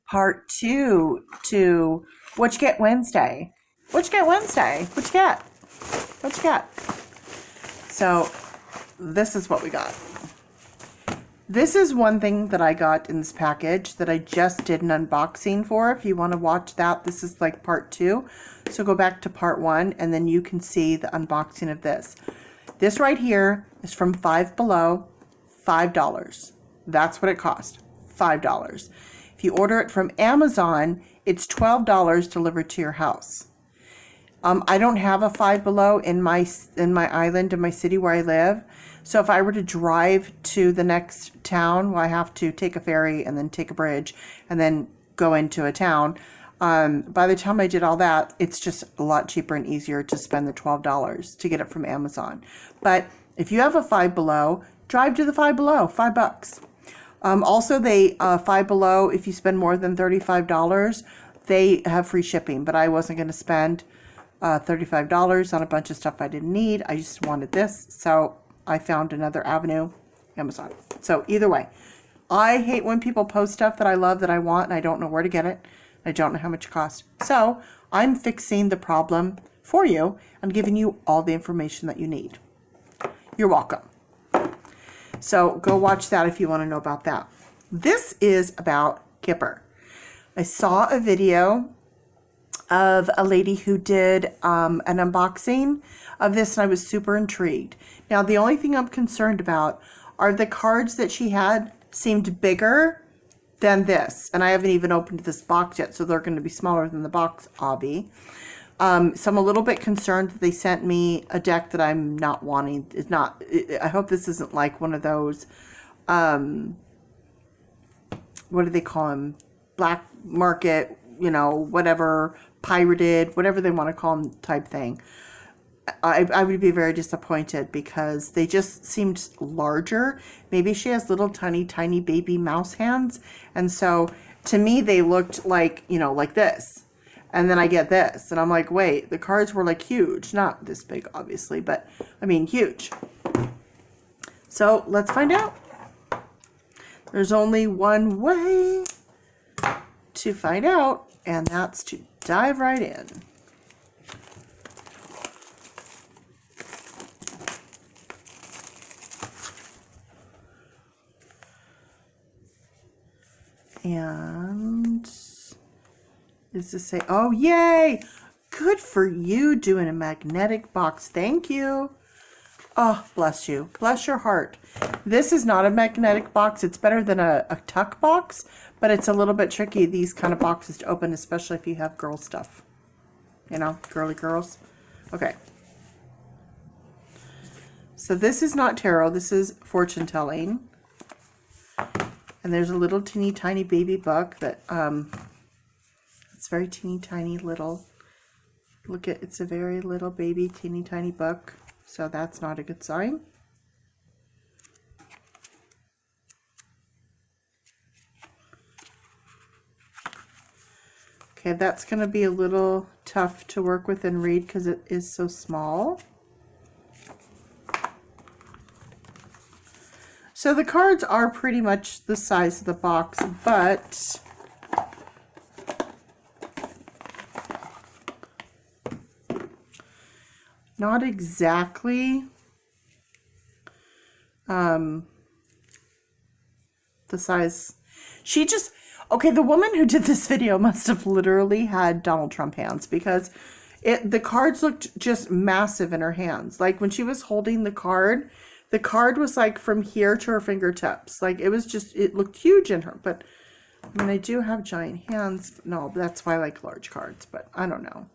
part 2 to what you get Wednesday. What you get Wednesday? What you get? What you get? So this is what we got. This is one thing that I got in this package that I just did an unboxing for. If you want to watch that, this is like part 2. So go back to part 1 and then you can see the unboxing of this. This right here is from Five Below, $5. That's what it cost, $5. If you order it from Amazon, it's $12 delivered to your house. I don't have a Five Below in my island, in my city where I live. So if I were to drive to the next town, well, I have to take a ferry and then take a bridge and then go into a town. By the time I did all that, it's just a lot cheaper and easier to spend the $12 to get it from Amazon. But if you have a Five Below, drive to the Five Below, $5. Also, they Five Below, if you spend more than $35, they have free shipping. But I wasn't going to spend $35 on a bunch of stuff I didn't need. I just wanted this, so I found another avenue, Amazon. So either way, I hate when people post stuff that I love, that I want, and I don't know where to get it. I don't know how much it costs. So I'm fixing the problem for you and giving you all the information that you need. You're welcome. So go watch that if you want to know about that. This is about Kipper. I saw a video of a lady who did an unboxing of this, and I was super intrigued. Now, the only thing I'm concerned about are the cards that she had seemed bigger than this, and I haven't even opened this box yet, so they're going to be smaller than the box, obvi. So I'm a little bit concerned that they sent me a deck that I'm not wanting. It's not. I hope this isn't like one of those. What do they call them? Black market, you know, whatever, pirated, whatever they want to call them type thing. I would be very disappointed because they just seemed larger. Maybe she has little tiny baby mouse hands. And so to me, they looked like, you know, like this. And then I get this. And I'm like, wait, the cards were like huge. Not this big, obviously, but I mean, huge. So let's find out. There's only one way to find out, and that's to dive right in. And is this say, oh, yay! Good for you doing a magnetic box. Thank you. Oh, bless you. Bless your heart. This is not a magnetic box. It's better than a tuck box, but it's a little bit tricky, these kind of boxes to open, especially if you have girl stuff. You know, girly girls. Okay. So this is not tarot. This is fortune telling. And there's a little teeny tiny baby book that, it's very teeny tiny little. Look at, it's a very little baby teeny tiny book. So that's not a good sign. Okay, that's going to be a little tough to work with and read because it is so small. So the cards are pretty much the size of the box, but not exactly the size. She just, okay, the woman who did this video must have literally had Donald Trump hands because the cards looked just massive in her hands. Like when she was holding the card was like from here to her fingertips. Like it was just, it looked huge in her. But I mean, I do have giant hands. No, that's why I like large cards, but I don't know.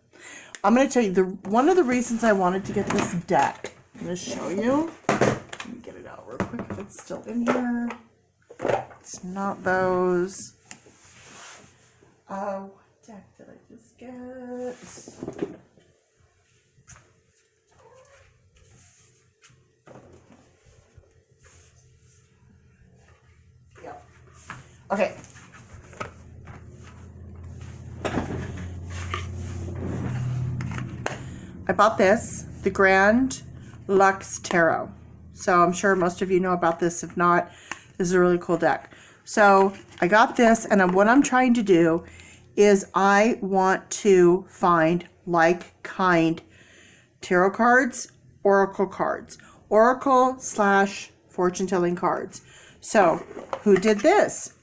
I'm going to tell you, one of the reasons I wanted to get this deck, I'm going to show you. Let me get it out real quick if it's still in here. It's not those. What deck did I just get? Yep. Okay. I bought this, the Grand Lux Tarot. So I'm sure most of you know about this. If not, this is a really cool deck. So I got this, and what I'm trying to do is I want to find like-kind tarot cards, oracle cards, oracle / fortune telling cards. So who did this?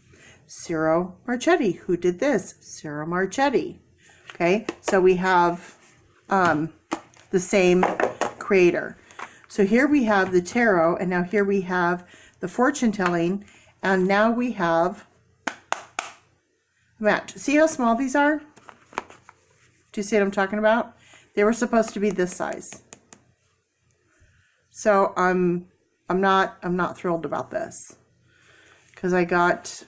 Ciro Marchetti. Who did this? Ciro Marchetti. Okay, so we have the same creator. So here we have the tarot, and now here we have the fortune telling, and now we have match. See how small these are? Do you see what I'm talking about? They were supposed to be this size. So I'm not thrilled about this, because I got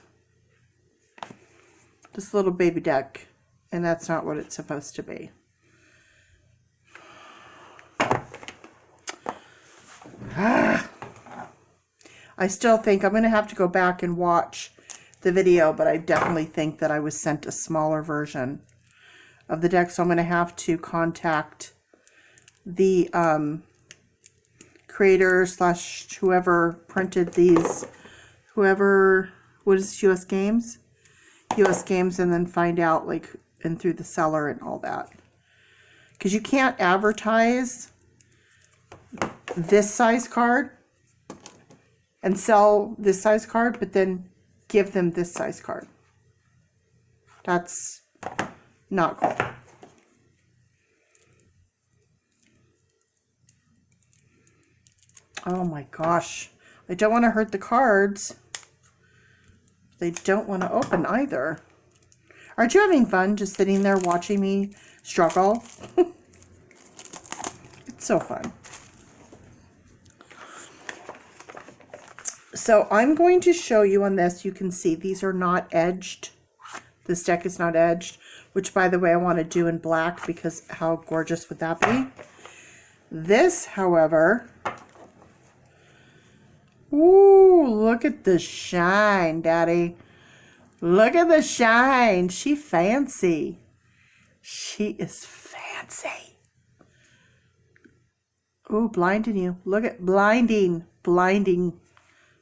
this little baby deck, and that's not what it's supposed to be. I still think I'm going to have to go back and watch the video, but I definitely think that I was sent a smaller version of the deck, so I'm going to have to contact the creator / whoever printed these, what is US Games? US Games, and then find out, like, and through the seller and all that. Because you can't advertise this size card and sell this size card, but then give them this size card. That's not cool. Oh my gosh. I don't want to hurt the cards. They don't want to open either. Aren't you having fun just sitting there watching me struggle? It's so fun. So I'm going to show you on this. You can see these are not edged. This deck is not edged, which, by the way, I want to do in black, because how gorgeous would that be? This, however, ooh, look at the shine, Daddy. Look at the shine. She fancy. She is fancy. Ooh, blinding you. Look at blinding,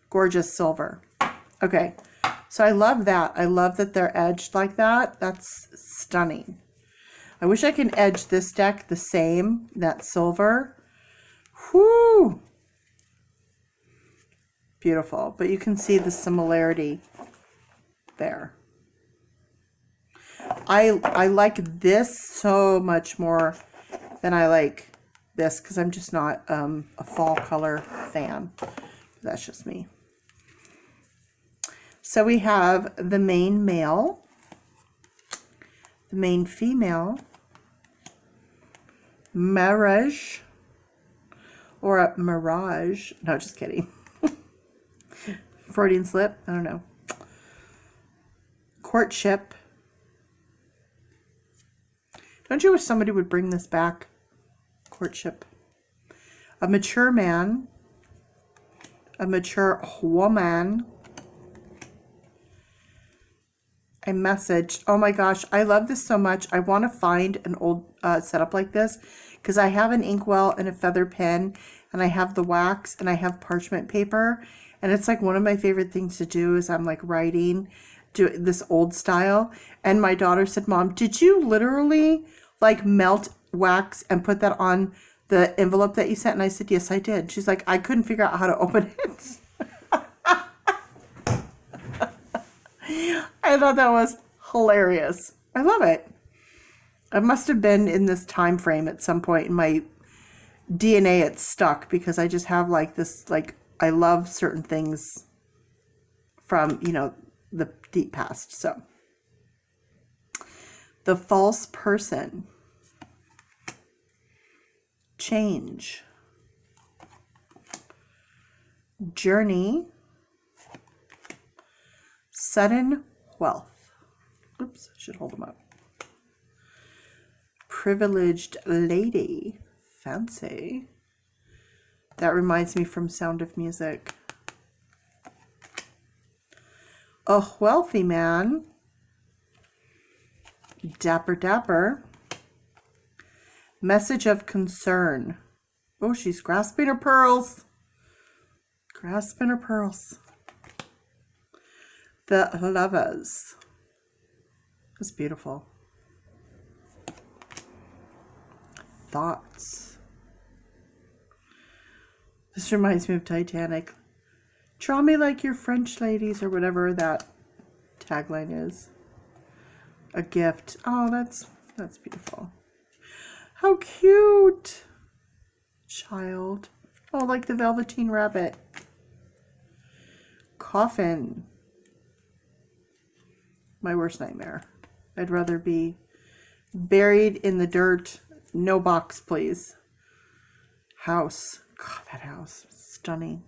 gorgeous silver. Okay, so I love that. I love that they're edged like that. That's stunning. I wish I could edge this deck the same, that silver. Whoo! Beautiful. But you can see the similarity there. I like this so much more than I like this, because I'm just not a fall color fan. That's just me. So we have the main male, the main female, marriage, or a mirage. No, just kidding. Freudian slip. I don't know. Courtship. Don't you wish somebody would bring this back? Courtship. A mature man. A mature woman. A message. Oh my gosh, I love this so much. I want to find an old setup like this, because I have an inkwell and a feather pen, and I have the wax, and I have parchment paper, and it's like one of my favorite things to do is I'm like writing, do this old style. And my daughter said, Mom, did you literally like melt wax and put that on the envelope that you sent? And I said, yes, I did. She's like, I couldn't figure out how to open it. I thought that was hilarious. I love it. I must have been in this time frame at some point in my DNA. It's stuck, because I just have like this, like, I love certain things from, you know, the deep past. So the false person, change, journey, sudden wealth. Oops, I should hold them up. Privileged lady, fancy. That reminds me from Sound of Music. A wealthy man, dapper dapper. Message of concern. Oh, she's grasping her pearls. Grasping her pearls. The Lovers. It's beautiful. Thoughts. This reminds me of Titanic. Draw me like your French ladies, or whatever that tagline is. A gift. Oh, that's beautiful. How cute. Child. Oh, like the Velveteen Rabbit. Coffin. My worst nightmare. I'd rather be buried in the dirt. No box, please. House. God, that house. Stunning.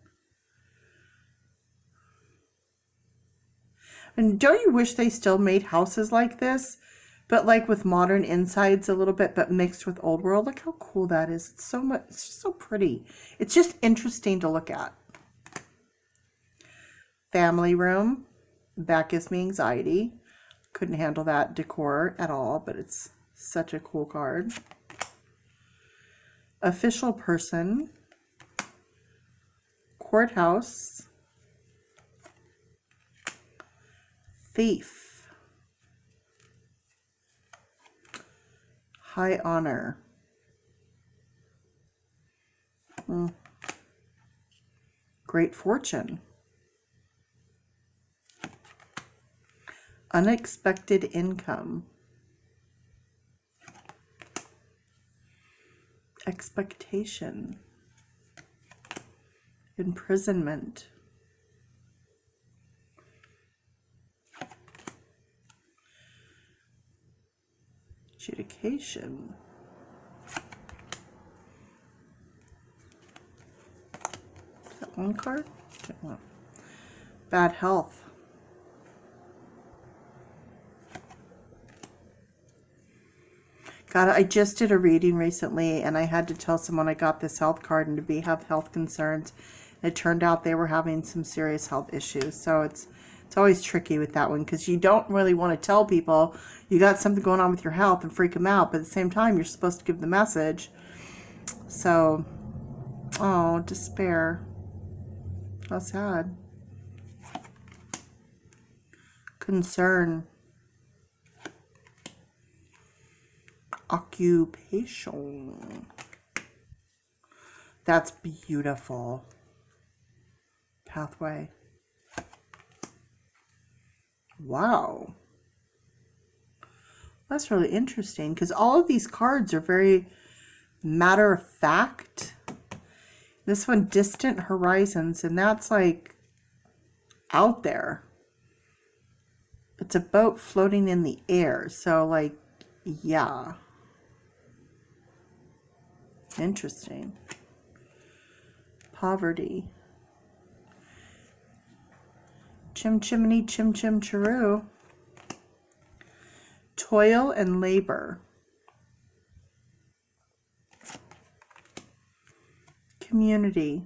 And don't you wish they still made houses like this? But like with modern insides a little bit, but mixed with old world. Look how cool that is. It's so much, it's just so pretty. It's just interesting to look at. Family room. That gives me anxiety. Couldn't handle that decor at all, but it's such a cool card. Official person. Courthouse. Thief. High honor. Great fortune. Unexpected income. Expectation. Imprisonment. Adjudication. Is that one card? Bad health. God, I just did a reading recently and I had to tell someone I got this health card and to have health concerns. It turned out they were having some serious health issues. So it's always tricky with that one because you don't really want to tell people you got something going on with your health and freak them out. But at the same time, you're supposed to give the message. So, oh, despair. How sad. Concern. Occupation. That's beautiful. Pathway. Wow. That's really interesting because all of these cards are very matter of fact. This one, distant horizons, and that's like out there. It's a boat floating in the air. So like, yeah. Interesting. Poverty. Chim chimney, chim chim chiroo. Toil and labor. Community.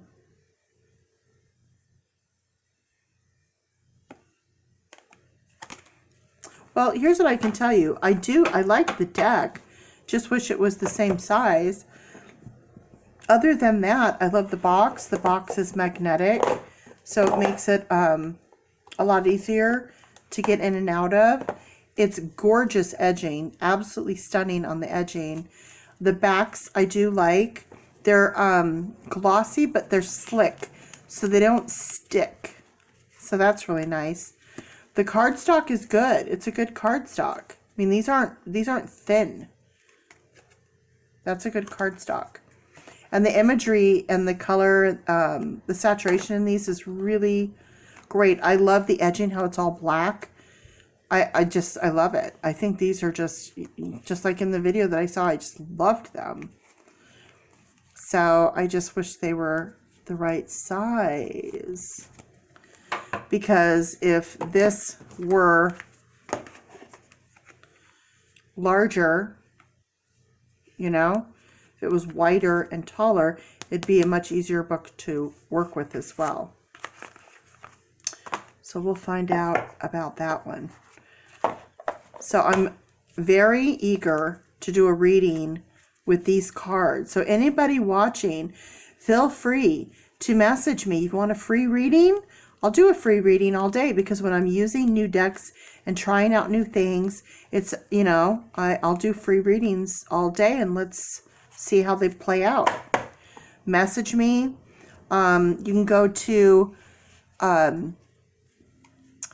Well, here's what I can tell you. I like the deck. Just wish it was the same size. Other than that, I love the box. The box is magnetic, so it makes it a lot easier to get in and out of. It's gorgeous edging, absolutely stunning on the edging. The backs I do like. They're glossy, but they're slick, so they don't stick. So that's really nice. The cardstock is good. It's a good cardstock. I mean, these aren't thin. That's a good cardstock. And the imagery and the color, the saturation in these is really great. I love the edging, how it's all black. I love it. I think these are just like in the video that I saw, I just loved them. So I just wish they were the right size. Because if this were larger, you know, if it was wider and taller, it'd be a much easier book to work with as well. So we'll find out about that one. So I'm very eager to do a reading with these cards. So anybody watching, feel free to message me. If you want a free reading, I'll do a free reading all day, because when I'm using new decks and trying out new things, it's, you know, I'll do free readings all day, and let's see how they play out. Message me. You can go to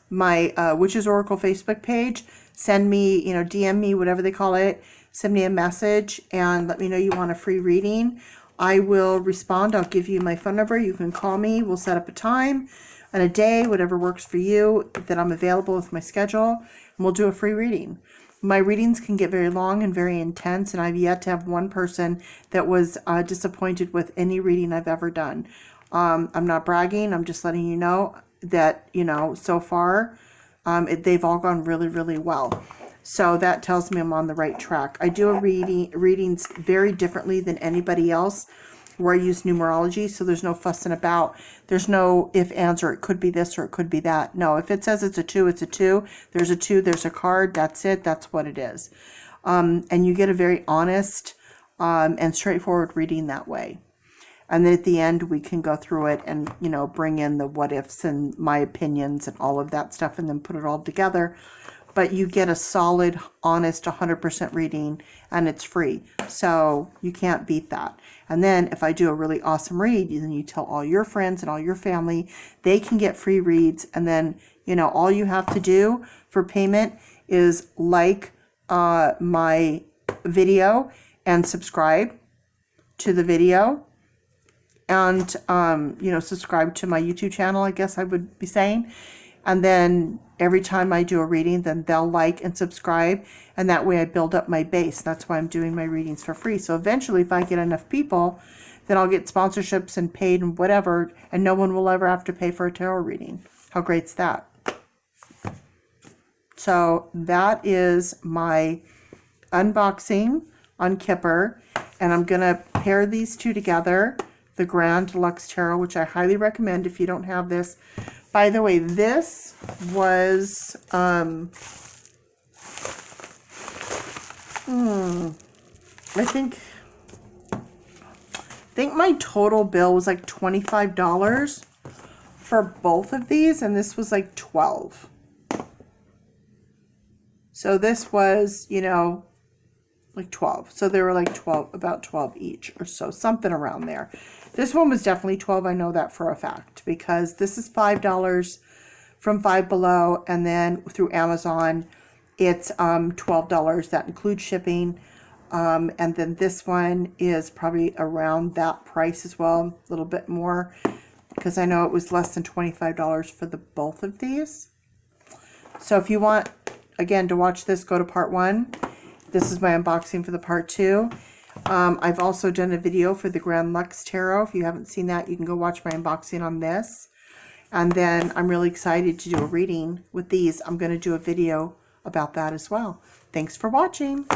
my Witches Oracle Facebook page. Send me, you know, DM me, whatever they call it. Send me a message and let me know you want a free reading. I will respond. I'll give you my phone number. You can call me. We'll set up a time and a day, whatever works for you, that I'm available with my schedule, and we'll do a free reading. My readings can get very long and very intense, and I've yet to have one person that was disappointed with any reading I've ever done. I'm not bragging. I'm just letting you know that, you know, so far, they've all gone really, really well. So that tells me I'm on the right track. I do readings very differently than anybody else, where I use numerology, so there's no fussing about. There's no if, ands, or it could be this or it could be that. No, if it says it's a 2, it's a 2. There's a 2, there's a card. That's it. That's what it is. And you get a very honest and straightforward reading that way. And then at the end, we can go through it and, you know, bring in the what ifs and my opinions and all of that stuff, and then put it all together. But you get a solid, honest, 100% reading, and it's free. So you can't beat that. And then if I do a really awesome read, then you tell all your friends and all your family, they can get free reads. And then, you know, all you have to do for payment is like my video and subscribe to the video. And, you know, subscribe to my YouTube channel, I guess I would be saying. And then every time I do a reading, then they'll like and subscribe. And that way I build up my base. That's why I'm doing my readings for free. So eventually, if I get enough people, then I'll get sponsorships and paid and whatever. And no one will ever have to pay for a tarot reading. How great's that? So that is my unboxing on Kipper. And I'm going to pair these two together. The Grand Deluxe Tarot, which I highly recommend if you don't have this. By the way, this was, I think my total bill was like $25 for both of these, and this was like $12. So this was, you know, like 12. So they were like 12, about 12 each or so, something around there. This one was definitely 12. I know that for a fact, because this is $5 from Five Below, and then through Amazon, it's $12. That includes shipping. And then this one is probably around that price as well, a little bit more, because I know it was less than $25 for the both of these. So if you want, again, to watch this, go to part 1. This is my unboxing for the part 2. I've also done a video for the Grand Lux Tarot. If you haven't seen that, you can go watch my unboxing on this. And then I'm really excited to do a reading with these. I'm going to do a video about that as well. Thanks for watching.